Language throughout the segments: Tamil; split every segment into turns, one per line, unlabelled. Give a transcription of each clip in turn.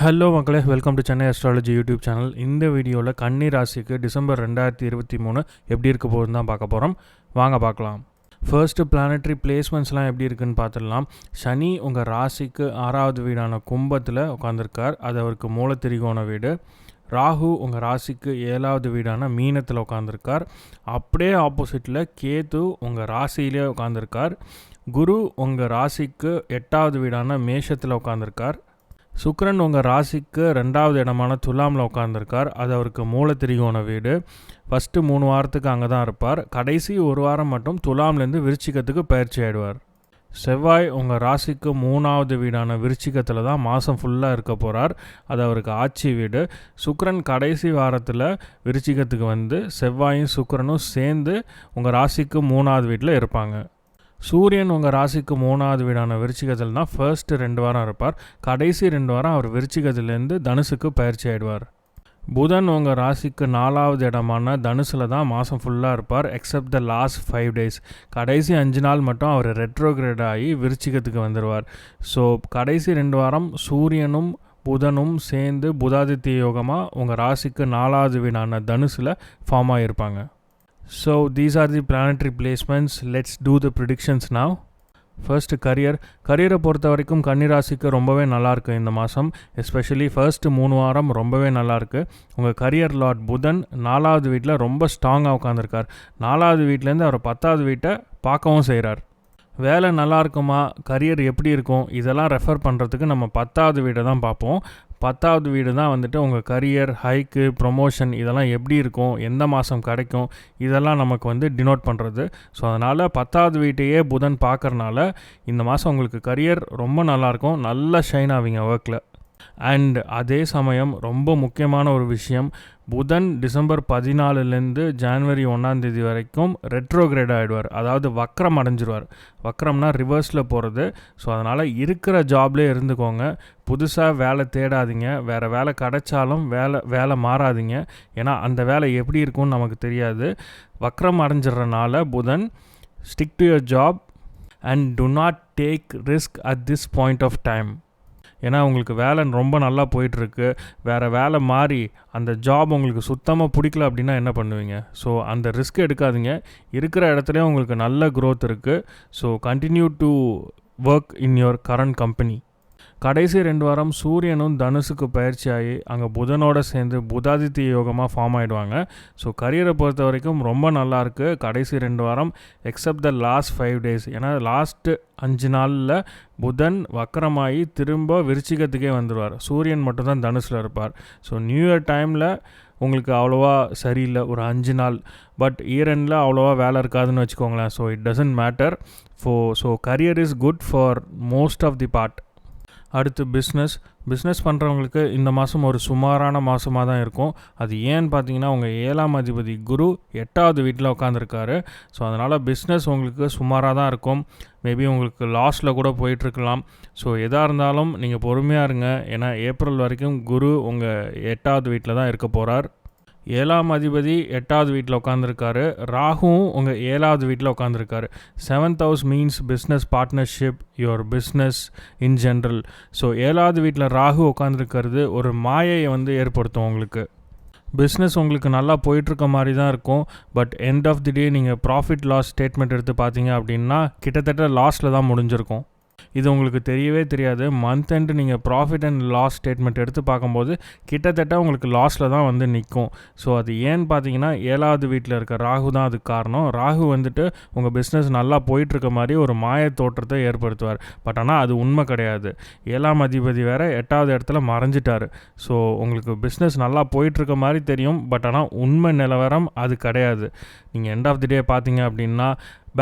ஹலோ மக்களே, welcome to Chennai astrology YouTube channel. இந்த வீடியோவில் கன்னி ராசிக்கு டிசம்பர் 2023 எப்படி இருக்க போகுதுன்னு தான் பார்க்க போகிறோம். வாங்க பார்க்கலாம். ஃபர்ஸ்ட்டு பிளானட்ரி பிளேஸ்மெண்ட்ஸ்லாம் எப்படி இருக்குன்னு பார்த்துடலாம். சனி உங்கள் ராசிக்கு 6வது வீடான கும்பத்தில் உட்காந்துருக்கார். அது அவருக்கு மூலத்திரிகோண வீடு. ராகு உங்கள் ராசிக்கு 7வது வீடான மீனத்தில் உட்காந்துருக்கார். அப்படியே ஆப்போசிட்டில் கேது உங்கள் ராசியிலே உட்காந்துருக்கார். குரு உங்கள் ராசிக்கு 8வது வீடான மேஷத்தில் உட்காந்துருக்கார். சுக்கிரன் உங்கள் ராசிக்கு 2வது இடமான துலாமில் உட்காந்துருக்கார். அது அவருக்கு மூலத்திரிகோண வீடு. ஃபஸ்ட்டு 3 வாரத்துக்கு அங்கே தான் இருப்பார். கடைசி 1 வாரம் மட்டும் துலாம்லேருந்து விருச்சிகத்துக்கு பயிற்சி ஆகிடுவார். செவ்வாய் உங்கள் ராசிக்கு 3வது வீடான விருச்சிகத்தில் தான் மாதம் ஃபுல்லாக இருக்க போகிறார். அது அவருக்கு ஆட்சி வீடு. சுக்கிரன் கடைசி வாரத்தில் விருச்சிகத்துக்கு வந்து செவ்வாயும் சுக்கிரனும் சேர்ந்து உங்கள் ராசிக்கு 3வது வீட்டில் இருப்பாங்க. சூரியன் உங்கள் ராசிக்கு 3வது வீடான விருச்சிகத்தில் தான் ஃபர்ஸ்ட்டு 2 வாரம் இருப்பார். கடைசி 2 வாரம் அவர் விருச்சிகத்திலேருந்து தனுசுக்கு பயிற்சி ஆகிடுவார். புதன் உங்கள் ராசிக்கு 4வது இடமான தனுசில் தான் மாதம் ஃபுல்லாக இருப்பார், எக்ஸப்ட் த லாஸ்ட் 5 days. கடைசி 5 நாள் மட்டும் அவர் ரெட்ரோகிரேட் ஆகி விருச்சிகத்துக்கு வந்துடுவார். ஸோ கடைசி 2 வாரம் சூரியனும் புதனும் சேர்ந்து புதாதித்ய யோகமாக உங்கள் ராசிக்கு 4வது வீடான தனுசில் form ஆகியிருப்பாங்க. So these are the planetary placements. Let's do the predictions now. First கரியரை பொறுத்த வரைக்கும் கன்னிராசிக்கு ரொம்பவே நல்லாயிருக்கு இந்த மாதம். எஸ்பெஷலி ஃபர்ஸ்ட்டு 3 வாரம் ரொம்பவே நல்லாயிருக்கு. உங்கள் கரியர் லார்ட் புதன் 4வது வீட்டில் ரொம்ப ஸ்ட்ராங்காக உட்காந்துருக்கார். 4வது வீட்டிலேருந்து அவர் 10வது வீட்டை பார்க்கவும் செய்கிறார். வேலை நல்லா இருக்குமா, கரியர் எப்படி இருக்கும், இதெல்லாம் ரெஃபர் பண்ணுறதுக்கு நம்ம 10வது வீடை தான் பார்ப்போம். 10வது வீடு தான் வந்துட்டு உங்கள் கரியர், ஹைக்கு, ப்ரொமோஷன் இதெல்லாம் எப்படி இருக்கும், எந்த மாதம் கிடைக்கும், இதெல்லாம் நமக்கு வந்து டினோட் பண்ணுறது. ஸோ அதனால் 10வது வீட்டையே புதன் பார்க்குறனால இந்த மாதம் உங்களுக்கு கரியர் ரொம்ப நல்லாயிருக்கும், நல்லா ஷைன் ஆவீங்க ஒர்க்கில். அண்ட் அதே சமயம் ரொம்ப முக்கியமான ஒரு விஷயம், புதன் டிசம்பர் 14லேருந்து ஜனவரி 1 வரைக்கும் ரெட்ரோகிரேட் ஆகிடுவார். அதாவது வக்ரம் அடைஞ்சிருவார். வக்ரம்னா ரிவர்ஸில் போகிறது. ஸோ அதனால் இருக்கிற ஜாப்லேயே இருந்துக்கோங்க. புதுசாக வேலை தேடாதீங்க. வேறு வேலை கிடைச்சாலும் வேலை மாறாதீங்க. ஏன்னா அந்த வேலை எப்படி இருக்கும்னு நமக்கு தெரியாது. வக்ரம் அடைஞ்சிட்றனால புதன் stick to your job and do not take risk at this point of time. ஏன்னா உங்களுக்கு வேலை ரொம்ப நல்லா போயிட்டுருக்கு. வேறு வேலை மாறி அந்த ஜாப் உங்களுக்கு சுத்தமாக பிடிக்கல அப்படின்னா என்ன பண்ணுவீங்க? ஸோ அந்த ரிஸ்க் எடுக்காதீங்க. இருக்கிற இடத்துலையும் உங்களுக்கு நல்ல க்ரோத் இருக்குது. So continue to work in your current company. கடைசி 2 வாரம் சூரியனும் தனுசுக்கு பயிற்சி ஆகி அங்கே புதனோடு சேர்ந்து புதாதித்ய யோகமாக ஃபார்ம் ஆகிடுவாங்க. ஸோ கரியரை பொறுத்த வரைக்கும் ரொம்ப நல்லாயிருக்கு கடைசி 2 வாரம், எக்ஸப்ட் த லாஸ்ட் 5 days. ஏன்னா லாஸ்ட்டு 5 நாளில் புதன் வக்கரமாகி திரும்ப விருச்சிகத்துக்கே வந்துடுவார். சூரியன் மட்டும்தான் தனுசில் இருப்பார். ஸோ நியூ இயர் டைமில் உங்களுக்கு அவ்வளோவா சரியில்லை ஒரு 5 நாள். பட் இயர் எண்டில் அவ்வளோவா வேலை இருக்காதுன்னு வச்சுக்கோங்களேன். So it doesn't matter. So career is good for most of the part. அடுத்து பிஸ்னஸ் பண்ணுறவங்களுக்கு இந்த மாதம் ஒரு சுமாரான மாதமாக தான் இருக்கும். அது ஏன்னு பார்த்தீங்கன்னா உங்கள் 7ஆம் அதிபதி குரு 8வது வீட்டில் உட்காந்துருக்காரு. ஸோ அதனால் பிஸ்னஸ் உங்களுக்கு சுமாராக தான் இருக்கும். மேபி உங்களுக்கு லாஸில் கூட போயிட்டுருக்கலாம். ஸோ எதாக இருந்தாலும் நீங்கள் பொறுமையாக இருங்க. ஏன்னா ஏப்ரல் வரைக்கும் குரு உங்கள் 8வது வீட்டில் தான் இருக்க போகிறார். 7ஆம் அதிபதி 8வது வீட்டில் உட்காந்துருக்காரு. ராகுவும் உங்கள் 7வது வீட்டில் உட்காந்துருக்காரு. 7th house means business partnership, your business in general. So 7வது வீட்டில் ராகு உட்காந்துருக்கிறது ஒரு மாயையை வந்து ஏற்படுத்தும் உங்களுக்கு. பிஸ்னஸ் உங்களுக்கு நல்லா போயிட்டுருக்க மாதிரி தான் இருக்கும். பட் எண்ட் ஆஃப் தி டே நீங்கள் ப்ராஃபிட் லாஸ் ஸ்டேட்மெண்ட் எடுத்து பார்த்தீங்க அப்படின்னா கிட்டத்தட்ட லாஸில் தான் முடிஞ்சிருக்கும். இது உங்களுக்கு தெரியவே தெரியாது. மந்த் எண்டு நீங்கள் ப்ராஃபிட் அண்ட் லாஸ் ஸ்டேட்மெண்ட் எடுத்து பார்க்கும்போது கிட்டத்தட்ட உங்களுக்கு லாஸில் தான் வந்து நிற்கும். ஸோ அது ஏன்னு பார்த்தீங்கன்னா 7வது வீட்டில் இருக்க ராகு தான் அதுக்கு காரணம். ராகு வந்துட்டு உங்கள் பிஸ்னஸ் நல்லா போயிட்டுருக்க மாதிரி ஒரு மாய தோற்றத்தை ஏற்படுத்துவார். பட் ஆனால் அது உண்மை கிடையாது. 7ஆம் அதிபதி வேறு 8வது இடத்துல மறைஞ்சிட்டார். ஸோ உங்களுக்கு பிஸ்னஸ் நல்லா போயிட்டுருக்க மாதிரி தெரியும். பட் ஆனால் உண்மை நிலவரம் அது கிடையாது. நீங்கள் எண்ட் ஆஃப் தி டே பார்த்தீங்க அப்படின்னா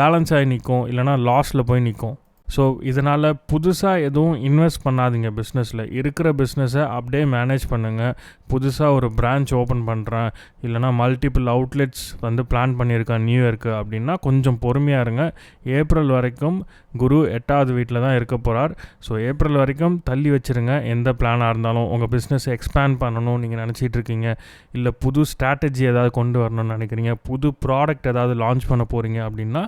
பேலன்ஸ் ஆகி நிற்கும், இல்லைனா லாஸில் போய் நிற்கும். ஸோ இதனால் புதுசாக எதுவும் இன்வெஸ்ட் பண்ணாதீங்க. பிஸ்னஸில் இருக்கிற பிஸ்னஸை அப்படியே மேனேஜ் பண்ணுங்கள். புதுசாக ஒரு பிரான்ச் ஓப்பன் பண்ணுறேன், இல்லைனா மல்டிபிள் அவுட்லெட்ஸ் வந்து பிளான் பண்ணியிருக்கேன் நியூ இயர்க்கு அப்படின்னா கொஞ்சம் பொறுமையாக இருங்க. ஏப்ரல் வரைக்கும் குரு 8வது வீட்டில் தான் இருக்க போகிறார். ஸோ ஏப்ரல் வரைக்கும் தள்ளி வச்சுருங்க. எந்த பிளானாக இருந்தாலும் உங்கள் பிஸ்னஸை எக்ஸ்பேண்ட் பண்ணணும் நீங்கள் நினச்சிட்டு இருக்கீங்க, இல்லை புது ஸ்ட்ராட்டஜி ஏதாவது கொண்டு வரணும்னு நினைக்கிறீங்க, புது ப்ராடக்ட் ஏதாவது லான்ச் பண்ண போகிறீங்க அப்படின்னா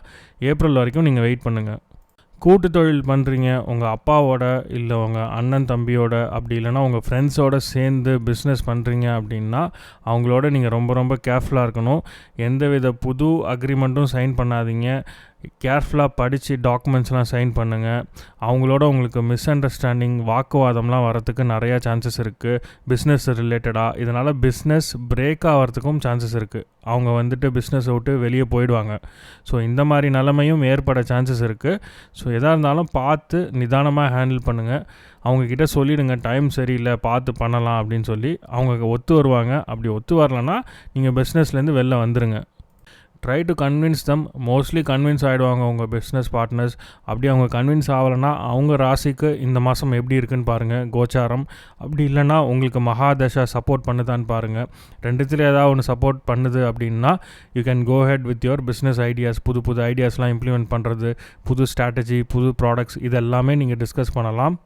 ஏப்ரல் வரைக்கும் நீங்கள் வெயிட் பண்ணுங்கள். கூட்டு தொழில் பண்ணுறீங்க உங்கள் அப்பாவோட இல்லை உங்கள் அண்ணன் தம்பியோட அப்படி இல்லைனா உங்கள் ஃப்ரெண்ட்ஸோடு சேர்ந்து பிஸ்னஸ் பண்ணுறீங்க அப்படின்னா அவங்களோட நீங்கள் ரொம்ப ரொம்ப கேர்ஃபுல்லாக இருக்கணும். எந்தவித புது அக்ரிமெண்ட்டும் சைன் பண்ணாதீங்க. கேர்ஃபுல்லாக படித்து டாக்குமெண்ட்ஸ்லாம் சைன் பண்ணுங்கள். அவங்களோட உங்களுக்கு மிஸ் அண்டர்ஸ்டாண்டிங் வாக்குவாதம்லாம் வரத்துக்கு நிறையா சான்சஸ் இருக்குது பிஸ்னஸ் ரிலேட்டடாக. இதனால் பிஸ்னஸ் பிரேக் ஆகிறதுக்கும் சான்சஸ் இருக்குது. அவங்க வந்துட்டு பிஸ்னஸை விட்டு வெளியே போயிடுவாங்க. ஸோ இந்த மாதிரி நிலைமையும் ஏற்பட சான்சஸ் இருக்குது. ஸோ எதாக இருந்தாலும் பார்த்து நிதானமாக ஹேண்டில் பண்ணுங்கள். அவங்கக்கிட்ட சொல்லிவிடுங்க டைம் சரியில்லை பார்த்து பண்ணலாம் அப்படின்னு சொல்லி. அவங்க ஒத்து வருவாங்க. அப்படி ஒத்து வரலன்னா நீங்கள் பிஸ்னஸ்லேருந்து வெளில வந்துடுங்க. Try to convince them. Mostly convince ஆகிடுவாங்க உங்கள் பிஸ்னஸ் பார்ட்னர்ஸ். அப்படி அவங்க கன்வின்ஸ் ஆகலைன்னா அவங்க ராசிக்கு இந்த மாதம் எப்படி இருக்குன்னு பாருங்கள் கோச்சாரம். அப்படி இல்லைன்னா உங்களுக்கு மகாதசா சப்போர்ட் பண்ணுதான்னு பாருங்கள். ரெண்டுத்தில் ஏதாவது ஒன்று சப்போர்ட் பண்ணுது அப்படின்னா you can go head with your business ideas. புது புது ஐடியாஸ்லாம் இம்ப்ளிமெண்ட் பண்ணுறது, புது ஸ்ட்ராட்டஜி, புது ப்ராடக்ட்ஸ் இதெல்லாமே நீங்கள் டிஸ்கஸ் பண்ணலாம்.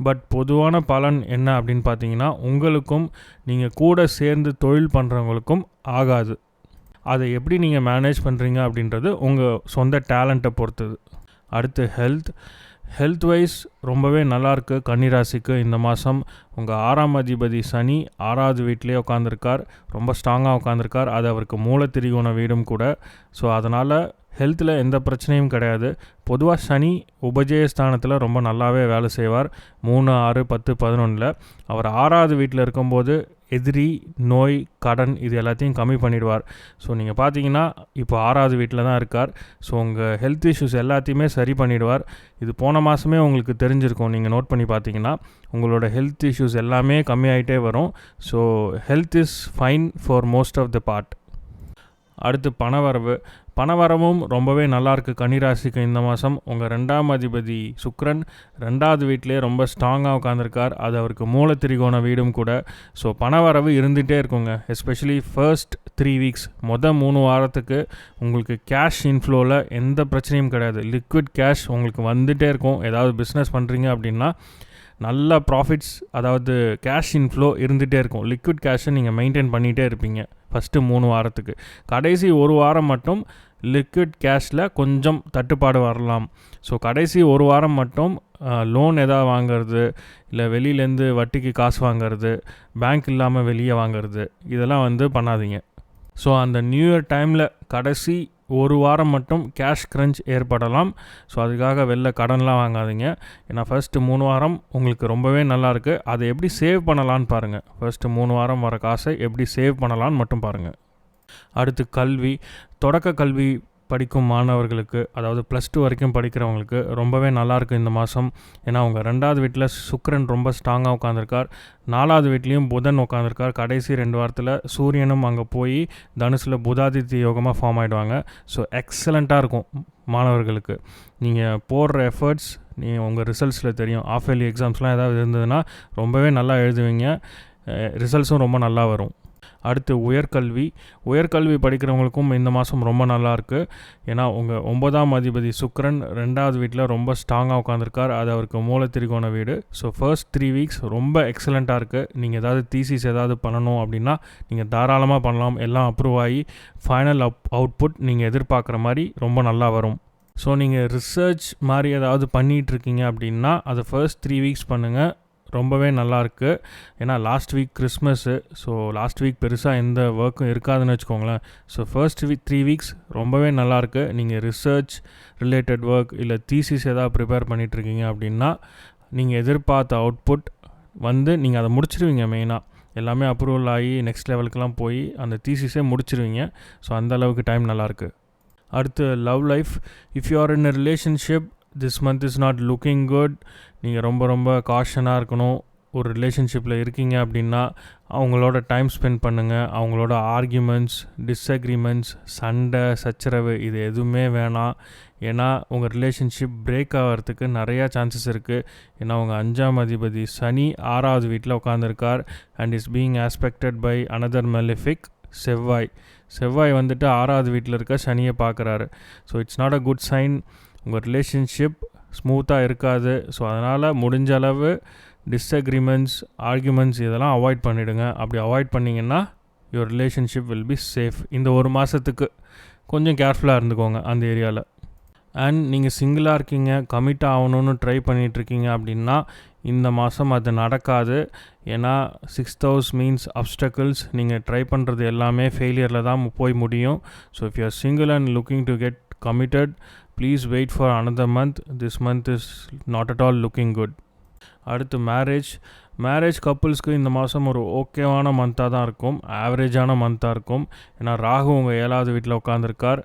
பட் பொதுவான பலன் என்ன அப்படின்னு பார்த்தீங்கன்னா உங்களுக்கும் நீங்கள் கூட சேர்ந்து தொழில் பண்ணுறவங்களுக்கும் ஆகாது. அதை எப்படி நீங்கள் மேனேஜ் பண்ணுறீங்க அப்படின்றது உங்கள் சொந்த டேலண்ட்டை பொறுத்தது. அடுத்து ஹெல்த் வைஸ் ரொம்பவே நல்லாயிருக்கு கன்னிராசிக்கு இந்த மாதம். உங்கள் 6ஆம் அதிபதி சனி 6வது வீட்டிலே உட்காந்துருக்கார். ரொம்ப ஸ்ட்ராங்காக உட்காந்துருக்கார். அது அவருக்கு மூலத்திரிகோண வீடும் கூட. ஸோ அதனால் ஹெல்த்தில் எந்த பிரச்சனையும் கிடையாது. பொதுவாக சனி உபஜயஸ்தானத்தில் ரொம்ப நல்லாவே வேலை செய்வார். 3, 6, 10, 11 அவர் 6வது வீட்டில் இருக்கும்போது எதிரி, நோய், கடன் இது எல்லாத்தையும் கம்மி பண்ணிடுவார். ஸோ நீங்கள் பார்த்தீங்கன்னா இப்போ 6வது வீட்டில் தான் இருக்கார். ஸோ உங்கள் ஹெல்த் இஷ்யூஸ் எல்லாத்தையுமே சரி பண்ணிடுவார். இது போன மாதமே உங்களுக்கு தெரிஞ்சிருக்கும். நீங்கள் நோட் பண்ணி பார்த்தீங்கன்னா உங்களோட ஹெல்த் இஷ்யூஸ் எல்லாமே கம்மியாகிட்டே வரும். So health is fine for most of the part. அடுத்து பணவரவும் ரொம்பவே நல்லாயிருக்கு கன்னிராசிக்கு இந்த மாதம். உங்கள் 2ஆம் அதிபதி சுக்கிரன் 2வது வீட்டிலே ரொம்ப ஸ்ட்ராங்காக உட்காந்துருக்கார். அது அவருக்கு மூலத்திரிகோண வீடும் கூட. ஸோ பணவரவு இருந்துகிட்டே இருக்குங்க. எஸ்பெஷலி ஃபர்ஸ்ட் 3 வீக்ஸ் 3 வாரத்துக்கு உங்களுக்கு கேஷ் இன்ஃப்ளோவில் எந்த பிரச்சனையும் கிடையாது. லிக்விட் கேஷ் உங்களுக்கு வந்துகிட்டே இருக்கும். ஏதாவது பிஸ்னஸ் பண்ணுறீங்க அப்படின்னா நல்ல ப்ராஃபிட்ஸ், அதாவது கேஷ் இன்ஃப்ளோ இருந்துகிட்டே இருக்கும். லிக்விட் கேஷை நீங்கள் மெயின்டைன் பண்ணிகிட்டே இருப்பீங்க ஃபஸ்ட்டு 3 வாரத்துக்கு. கடைசி 1 வாரம் மட்டும் லிக்விட் கேஷில் கொஞ்சம் தட்டுப்பாடு வரலாம். ஸோ கடைசி 1 வாரம் மட்டும் லோன் எதாவது வாங்கிறது, இல்லை வெளியிலேருந்து வட்டிக்கு காசு வாங்கிறது, பேங்க் இல்லாமல் வெளியே வாங்கிறது இதெல்லாம் பண்ணாதீங்க. ஸோ அந்த நியூ இயர் டைமில் கடைசி 1 வாரம் மட்டும் கேஷ் க்ரன்ச் ஏற்படலாம். ஸோ அதுக்காக வெளில கடன்லாம் வாங்காதீங்க. ஏன்னா ஃபர்ஸ்ட்டு 3 வாரம் உங்களுக்கு ரொம்பவே நல்லாயிருக்கு. அதை எப்படி சேவ் பண்ணலான்னு பாருங்கள். ஃபர்ஸ்ட்டு 3 வாரம் வர காசை எப்படி சேவ் பண்ணலான்னு மட்டும் பாருங்கள். அடுத்து தொடக்க கல்வி படிக்கும் மாணவர்களுக்கு, அதாவது +2 வரைக்கும் படிக்கிறவங்களுக்கு ரொம்பவே நல்லாயிருக்கு இந்த மாதம். ஏன்னா அவங்க 2வது வீட்டில் சுக்கிரன் ரொம்ப ஸ்ட்ராங்காக உட்காந்துருக்கார். 4வது வீட்லேயும் புதன் உட்காந்துருக்கார். கடைசி 2 வாரத்தில் சூரியனும் அங்கே போய் தனுசில் புதாதித்ய யோகமாக ஃபார்ம் ஆகிடுவாங்க. ஸோ எக்ஸலண்ட்டாக இருக்கும் மாணவர்களுக்கு. நீங்கள் போடுற எஃபர்ட்ஸ் உங்கள் ரிசல்ட்ஸில் தெரியும். ஆஃப் இயர்லி எக்ஸாம்ஸ்லாம் ஏதாவது இருந்ததுன்னா ரொம்பவே நல்லா எழுதுவீங்க. ரிசல்ட்ஸும் ரொம்ப நல்லா வரும். அடுத்து உயர்கல்வி படிக்கிறவங்களுக்கும் இந்த மாதம் ரொம்ப நல்லாயிருக்கு. ஏன்னா உங்கள் 9ஆம் அதிபதி சுக்கிரன் 2வது வீட்டில் ரொம்ப ஸ்ட்ராங்காக உட்காந்துருக்கார். அது அவருக்கு மூலத்திரிகோண வீடு. ஸோ ஃபர்ஸ்ட் 3 வீக்ஸ் ரொம்ப எக்ஸலண்ட்டாக இருக்குது. நீங்கள் ஏதாவது தீசிஸ் ஏதாவது பண்ணணும் அப்படின்னா நீங்கள் தாராளமாக பண்ணலாம். எல்லாம் அப்ரூவ் ஆகி ஃபைனல் அவுட்புட் நீங்கள் எதிர்பார்க்குற மாதிரி ரொம்ப நல்லா வரும். ஸோ நீங்கள் ரிசர்ச் மாதிரி ஏதாவது பண்ணிகிட்ருக்கீங்க அப்படின்னா அதை ஃபர்ஸ்ட் 3 வீக்ஸ் பண்ணுங்கள். ரொம்பவே நல்லாயிருக்கு. ஏன்னா last week Christmas. So last week பெருசாக எந்த ஒர்க்கும் இருக்காதுன்னு வச்சுக்கோங்களேன். ஸோ ஃபர்ஸ்ட் 3 வீக்ஸ் ரொம்பவே நல்லாயிருக்கு. நீங்கள் ரிசர்ச் ரிலேட்டட் ஒர்க் இல்லை தீசிஸ் ஏதாவது ப்ரிப்பேர் பண்ணிகிட்ருக்கீங்க அப்படின்னா நீங்கள் எதிர்பார்த்த அவுட்புட் நீங்கள் அதை முடிச்சிருவீங்க. மெயினாக எல்லாமே அப்ரூவல் ஆகி நெக்ஸ்ட் லெவலுக்கெலாம் போய் அந்த தீசிஸே முடிச்சிருவீங்க. ஸோ அந்தளவுக்கு டைம் நல்லாயிருக்கு. அடுத்து love life. If you R in a relationship this month is not looking good. நீங்கள் ரொம்ப காஷனாக இருக்கணும். ஒரு ரிலேஷன்ஷிப்பில் இருக்கீங்க அப்படின்னா அவங்களோட டைம் ஸ்பெண்ட் பண்ணுங்கள். அவங்களோட ஆர்கியூமெண்ட்ஸ், டிஸ்அக்ரிமெண்ட்ஸ், சண்டை, சச்சரவு இது எதுவுமே வேணாம். ஏன்னா உங்கள் ரிலேஷன்ஷிப் பிரேக் ஆகிறதுக்கு நிறையா சான்சஸ் இருக்குது. ஏன்னா உங்கள் 5ஆம் அதிபதி சனி 6வது வீட்டில் உட்காந்துருக்கார். And is being aspected by another malefic Sevvai 6வது வீட்டில் இருக்க சனியை பார்க்குறாரு. So it's not a good sign. உங்கள் ரிலேஷன்ஷிப் ஸ்மூத்தாக இருக்காது. ஸோ அதனால் முடிஞ்ச அளவு டிஸ்அக்ரிமெண்ட்ஸ், ஆர்கியூமெண்ட்ஸ் இதெல்லாம் அவாய்ட் பண்ணிவிடுங்க. அப்படி அவாய்ட் பண்ணிங்கன்னா your relationship will be safe. இந்த 1 மாதத்துக்கு கொஞ்சம் கேர்ஃபுல்லாக இருந்துக்கோங்க அந்த ஏரியாவில். அண்ட் நீங்கள் சிங்கிளாக இருக்கீங்க, கமிட் ஆகணும்னு ட்ரை பண்ணிகிட்ருக்கீங்க அப்படின்னா இந்த மாதம் அது நடக்காது. ஏன்னா 6th house மீன்ஸ் அப்டக்கிள்ஸ். நீங்கள் ட்ரை பண்ணுறது எல்லாமே ஃபெயிலியரில் தான் போய் முடியும். So if you are single and looking to get committed, please wait for another month. This month is not at all looking good. அடுத்து மேரேஜ் கப்புள்ஸ்க்கு இந்த மாதம் ஒரு ஓகேவான மந்த்தாக தான் இருக்கும், ஆவரேஜான மந்த்தாக இருக்கும். ஏன்னா ராகு உங்கள் 7வது வீட்டில் உட்காந்துருக்கார்,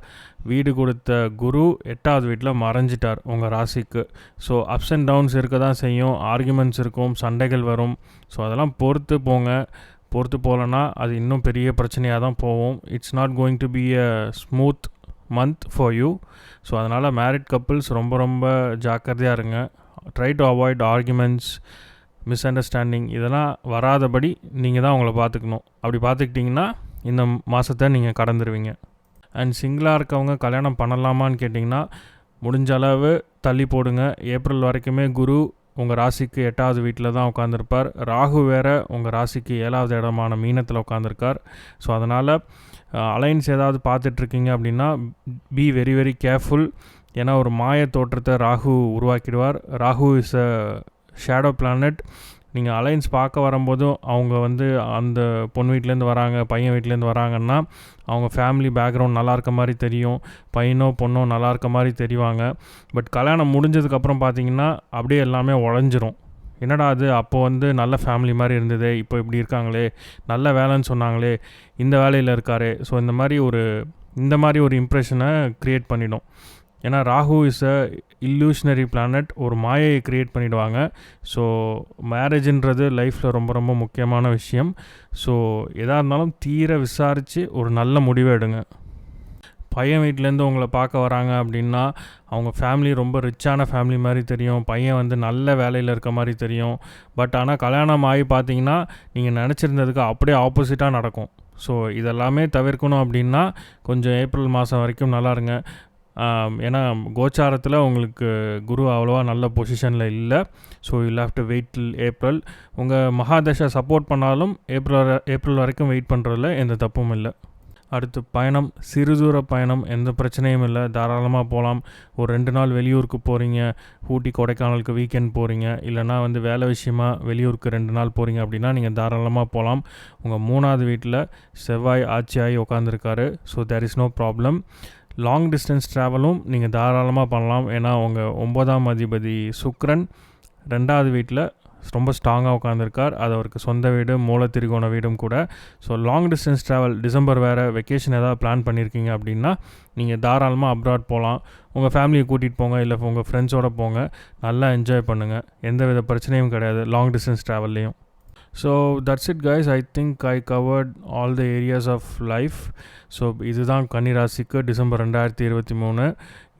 வீடு கொடுத்த குரு 8வது வீட்டில் மறைஞ்சிட்டார் உங்கள் ராசிக்கு. ஸோ அப்ஸ் அண்ட் டவுன்ஸ் இருக்க தான் செய்யும், ஆர்குமெண்ட்ஸ் இருக்கும், சண்டைகள் வரும். ஸோ அதெல்லாம் பொறுத்து போகலன்னா அது இன்னும் பெரிய பிரச்சனையாக தான் போகும். It's not going to be a smooth month for you. So அதனால் மேரிட் கப்புள்ஸ் ரொம்ப ஜாக்கிரதையாக இருங்க. Try to avoid arguments, miss understanding இதெல்லாம் வராதபடி நீங்கள் தான் உங்களை பார்த்துக்கணும். அப்படி பார்த்துக்கிட்டிங்கன்னா இந்த மாதத்தை நீங்கள் கடந்துருவீங்க. அண்ட் சிங்கிளாக இருக்கவங்க கல்யாணம் பண்ணலாமான்னு கேட்டிங்கன்னா முடிஞ்ச அளவு தள்ளி போடுங்க. ஏப்ரல் வரைக்குமே குரு உங்கள் ராசிக்கு 8வது வீட்டில் தான் உட்காந்துருப்பார். ராகு வேறு உங்கள் ராசிக்கு 7வது இடமான மீனத்தில் உட்காந்துருக்கார். ஸோ அதனால் அலைன்ஸ் ஏதாவது பார்த்துட்ருக்கீங்க அப்படின்னா பி வெரி வெரி கேர்ஃபுல். ஏன்னா ஒரு மாய தோற்றத்தை ராகு உருவாக்கிடுவார். Rahu is a shadow planet. நீங்கள் அலைன்ஸ் பார்க்க வரும்போதும் அவங்க அந்த பொண்ணு வீட்டிலேருந்து வராங்க, பையன் வீட்டிலேருந்து வராங்கன்னா அவங்க ஃபேமிலி பேக்ரவுண்ட் நல்லா இருக்க மாதிரி தெரியும், பையனோ பொண்ணோ நல்லா இருக்க மாதிரி தெரிவாங்க. பட் கல்யாணம் முடிஞ்சதுக்கப்புறம் பார்த்தீங்கன்னா அப்படியே எல்லாமே உடஞ்சிரும். என்னடா அது அப்போது நல்ல ஃபேமிலி மாதிரி இருந்தது, இப்போ இப்படி இருக்காங்களே, நல்ல வேலைன்னு சொன்னாங்களே, இந்த வேலையில் இருக்காரே. ஸோ இந்த மாதிரி ஒரு இம்ப்ரெஷனை க்ரியேட் பண்ணிடும். ஏன்னா ராகு இஸ் அ இல்லூஷனரி பிளானட், ஒரு மாயையை க்ரியேட் பண்ணிவிடுவாங்க. ஸோ மேரேஜுன்றது லைஃப்பில் ரொம்ப முக்கியமான விஷயம். ஸோ எதாக இருந்தாலும் தீர விசாரித்து ஒரு நல்ல முடிவை எடுங்க. பையன் வீட்டிலேருந்து உங்களை பார்க்க வராங்க அப்படின்னா அவங்க ஃபேமிலி ரொம்ப ரிச்சான ஃபேமிலி மாதிரி தெரியும், பையன் நல்ல வேலையில் இருக்க மாதிரி தெரியும். பட் ஆனால் கல்யாணம் ஆகி பார்த்தீங்கன்னா நீங்கள் நினச்சிருந்ததுக்கு அப்படியே ஆப்போசிட்டாக நடக்கும். ஸோ இதெல்லாமே தவிர்க்கணும் அப்படின்னா கொஞ்சம் ஏப்ரல் மாதம் வரைக்கும் நல்லா இருங்க. ஏன்னா கோச்சாரத்தில் உங்களுக்கு குரு அவ்வளோவா நல்ல பொசிஷனில் இல்லை. So you'll have to wait till April. உங்கள் மகாதசா சப்போர்ட் பண்ணாலும் ஏப்ரல் வரைக்கும் வெயிட் பண்ணுறதுல எந்த தப்பும் இல்லை. அடுத்து பயணம், சிறு தூர பயணம், எந்த பிரச்சனையும் இல்லை, தாராளமாக போகலாம். ஒரு 2 நாள் வெளியூருக்கு போகிறீங்க, ஊட்டி கொடைக்கானலுக்கு வீக்கெண்ட் போகிறீங்க, இல்லைனா வேலை விஷயமா வெளியூருக்கு 2 நாள் போகிறீங்க அப்படின்னா நீங்கள் தாராளமாக போகலாம். உங்கள் 3வது வீட்டில் செவ்வாய் ஆட்சியாகி உட்காந்துருக்காரு. So there is no problem. Long distance ட்ராவலும் நீங்கள் தாராளமாக பண்ணலாம். ஏன்னா உங்கள் 9ஆம் அதிபதி சுக்கிரன் 2வது வீட்டில் ரொம்ப ஸ்ட்ராங்காக உட்காந்துருக்கார். அது அவருக்கு சொந்த வீடு, மூல திரிகோண வீடும் கூட. So long distance travel, December வேறு வெக்கேஷன் ஏதாவது பிளான் பண்ணியிருக்கீங்க அப்படின்னா நீங்கள் தாராளமாக அப்ராட் போகலாம். உங்கள் ஃபேமிலியை கூட்டிகிட்டு போங்க, இல்லை உங்கள் ஃப்ரெண்ட்ஸோடு போங்க, நல்லா என்ஜாய் பண்ணுங்கள். எந்த வித பிரச்சனையும் கிடையாது லாங் டிஸ்டன்ஸ் ட்ராவல்லையும். So that's it guys. I think I covered all the areas of life. So இதுதான் கன்னி ராசிக்கு டிசம்பர் 2023.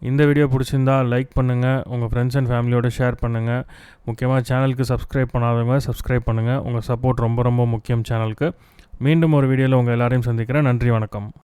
இந்த வீடியோ பிடிச்சிருந்தா லைக் பண்ணுங்கள், உங்கள் ஃப்ரெண்ட்ஸ் அண்ட் ஃபேமிலியோடு ஷேர் பண்ணுங்கள். முக்கியமாக சேனலுக்கு சப்ஸ்கிரைப் பண்ணாதவங்க சப்ஸ்கிரைப் பண்ணுங்கள். உங்கள் சப்போர்ட் ரொம்ப முக்கியம் சேனலுக்கு. மீண்டும் ஒரு வீடியோவில் உங்கள் எல்லாரையும் சந்திக்கிறேன். நன்றி, வணக்கம்.